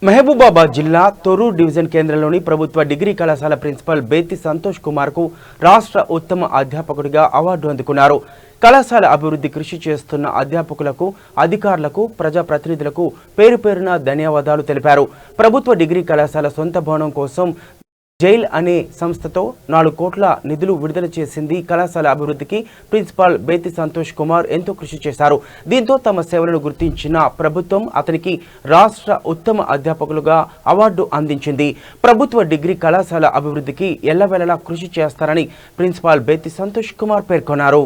మహబూబాబాద్ జిల్లా తొర్రూరు డివిజన్ కేంద్రంలోని ప్రభుత్వ డిగ్రీ కళాశాల ప్రిన్సిపల్ బేతి సంతోష్ కుమార్ కు రాష్ట్ర ఉత్తమ అధ్యాపకుడిగా అవార్డు అందుకున్నారు. కళాశాల అభివృద్ధి కృషి చేస్తున్న అధ్యాపకులకు, అధికారులకు, ప్రజాప్రతినిధులకు పేరుపేరున ధన్యవాదాలు తెలిపారు. ప్రభుత్వ డిగ్రీ కళాశాల సొంత భవనం కోసం జైల్ అనే సంస్థతో 4 కోట్ల నిధులు విడుదల చేసింది. కళాశాల అభివృద్ధికి ప్రిన్సిపాల్ బేతి సంతోష్ కుమార్ ఎంతో కృషి చేశారు. దీంతో తమ సేవలను గుర్తించిన ప్రభుత్వం అతనికి రాష్ట్ర ఉత్తమ అధ్యాపకులుగా అవార్డు అందించింది. ప్రభుత్వ డిగ్రీ కళాశాల అభివృద్ధికి ఎల్లవేళలా కృషి చేస్తారని ప్రిన్సిపాల్ బేతి సంతోష్ కుమార్ పేర్కొన్నారు.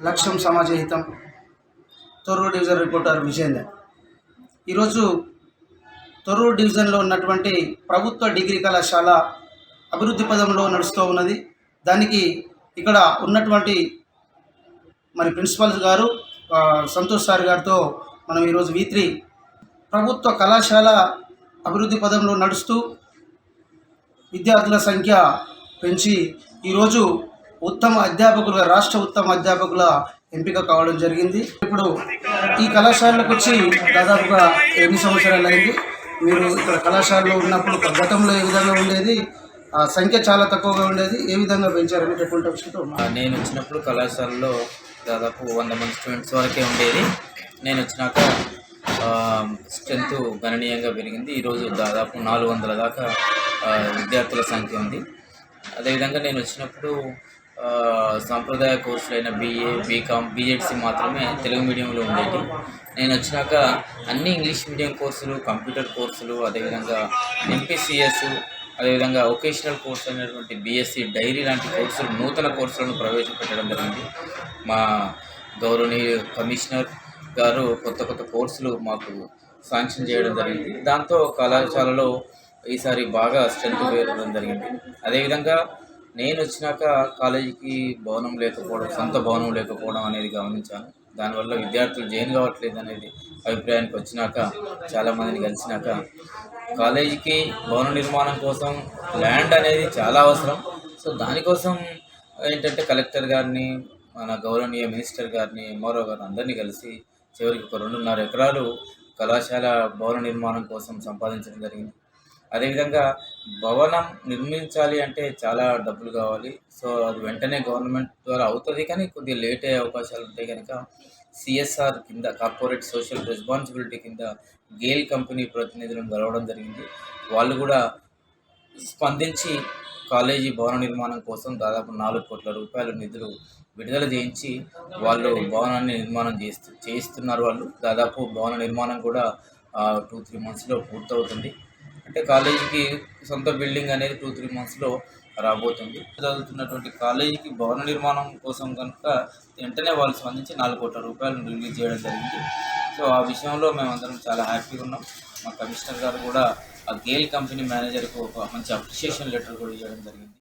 లక్ష్యం సమాజహితం తొర్రూరు డివిజన్ రిపోర్టర్ విజేందర్. ఈరోజు తొర్రూరు డివిజన్లో ఉన్నటువంటి ప్రభుత్వ డిగ్రీ కళాశాల అభివృద్ధి పదంలో నడుస్తూ ఉన్నది. దానికి ఇక్కడ ఉన్నటువంటి ప్రిన్సిపల్ గారు సంతోష్ సార్ గారితో మనం ఈరోజు V3 ప్రభుత్వ కళాశాల అభివృద్ధి పదంలో నడుస్తూ విద్యార్థుల సంఖ్య పెంచి ఈరోజు ఉత్తమ అధ్యాపకులుగా రాష్ట్ర ఉత్తమ అధ్యాపకుల ఎంపిక కావడం జరిగింది. ఇప్పుడు ఈ కళాశాలకు వచ్చి దాదాపుగా 8 సంవత్సరాలు అయింది. మీరు ఇక్కడ కళాశాలలో ఉన్నప్పుడు గతంలో ఏ విధంగా ఉండేది, సంఖ్య చాలా తక్కువగా ఉండేది, ఏ విధంగా పెంచారనేటటువంటి విషయంతో నేను వచ్చినప్పుడు కళాశాలలో దాదాపు 100 మంది స్టూడెంట్స్ వరకే ఉండేది. నేను వచ్చినాక స్ట్రెంత్ గణనీయంగా పెరిగింది. ఈరోజు దాదాపు 400 దాకా విద్యార్థుల సంఖ్య ఉంది. అదేవిధంగా నేను వచ్చినప్పుడు సాంప్రదాయ కోర్సులైన BA, BCom, BJC మాత్రమే తెలుగు మీడియంలో ఉండేవి. నేను వచ్చినాక అన్ని ఇంగ్లీష్ మీడియం కోర్సులు, కంప్యూటర్ కోర్సులు, అదేవిధంగా MPCS, అదేవిధంగా వొకేషనల్ కోర్సు అయినటువంటి BSc డైరీ లాంటి కోర్సులు, నూతన కోర్సులను ప్రవేశపెట్టడం జరిగింది. మా గౌరవనీయ కమిషనర్ గారు కొత్త కోర్సులు మాకు శాంక్షన్ చేయడం జరిగింది. దాంతో కళాశాలలో ఈసారి బాగా స్ట్రెంత్ పెరగడం జరిగింది. అదేవిధంగా నేను వచ్చినాక కాలేజీకి భవనం లేకపోవడం, సొంత భవనం లేకపోవడం అనేది గమనించాను. దానివల్ల విద్యార్థులు జాయిన్ కావట్లేదు అనేది అభిప్రాయానికి వచ్చినాక, చాలామందిని కలిసినాక కాలేజీకి భవన నిర్మాణం కోసం ల్యాండ్ అనేది చాలా అవసరం. సో దానికోసం ఏంటంటే కలెక్టర్ గారిని, మన గౌరవనీయ మినిస్టర్ గారిని, MRO గారిని అందరినీ కలిసి చివరికి 2.5 ఎకరాలు కళాశాల భవన నిర్మాణం కోసం సంపాదించడం జరిగింది. అదేవిధంగా భవనం నిర్మించాలి అంటే చాలా డబ్బులు కావాలి. సో అది వెంటనే గవర్నమెంట్ ద్వారా అవుతుంది, కానీ కొద్దిగా లేట్ అయ్యే అవకాశాలు ఉంటాయి. కనుక CSR కింద, కార్పొరేట్ సోషల్ రెస్పాన్సిబిలిటీ కింద గేల్ కంపెనీ ప్రతినిధులను కలవడం జరిగింది. వాళ్ళు కూడా స్పందించి కాలేజీ భవన నిర్మాణం కోసం దాదాపు 4 కోట్ల రూపాయల నిధులు విడుదల చేయించి వాళ్ళు భవనాన్ని నిర్మాణం చేయిస్తున్నారు. వాళ్ళు దాదాపు భవన నిర్మాణం కూడా 2-3 మంత్స్లో పూర్తవుతుంది. అంటే కాలేజీకి సొంత బిల్డింగ్ అనేది 2-3 మంత్స్లో రాబోతుంది. చదువుతున్నటువంటి కాలేజీకి భవన నిర్మాణం కోసం కనుక వెంటనే వాళ్ళు స్పందించి 4 కోట్ల రూపాయలను రిలీజ్ చేయడం జరిగింది. సో ఆ విషయంలో మేమందరం చాలా హ్యాపీగా ఉన్నాం. మా కమిషనర్ గారు కూడా ఆ గేల్ కంపెనీ మేనేజర్కు ఒక మంచి అప్రిషియేషన్ లెటర్ కూడా ఇవ్వడం జరిగింది.